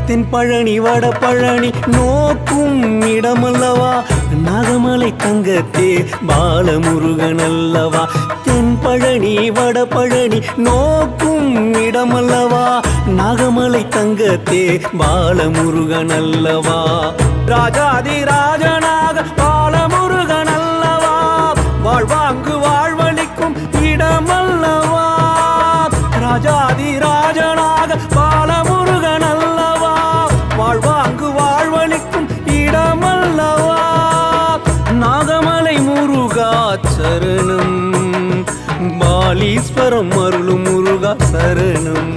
தென்பழனி வடபழனி நோக்கும் இடமல்லவா, நாகமலை தங்கத்தே பாலமுருகன் அல்லவா. தென்பழனி வடபழனி நோக்கும் இடமல்லவா, நாகமலை தங்கத்தே பாலமுருகன் அல்லவா. ராஜாதி ராஜனாக பாலமுருகன் அல்லவா, வாழ்வாங்கு வாழ்வளிக்கும் இடமல்லவா. ராஜாதி ராஜனாக பாலமுருகன் அல்லவா, வாழ்வாங்கு வாழ்வளிக்கும் இடமல்லவா. நாகமலை முருகா சரணம், பாலீஸ்வரம் அருளும் முருகா சரணம்.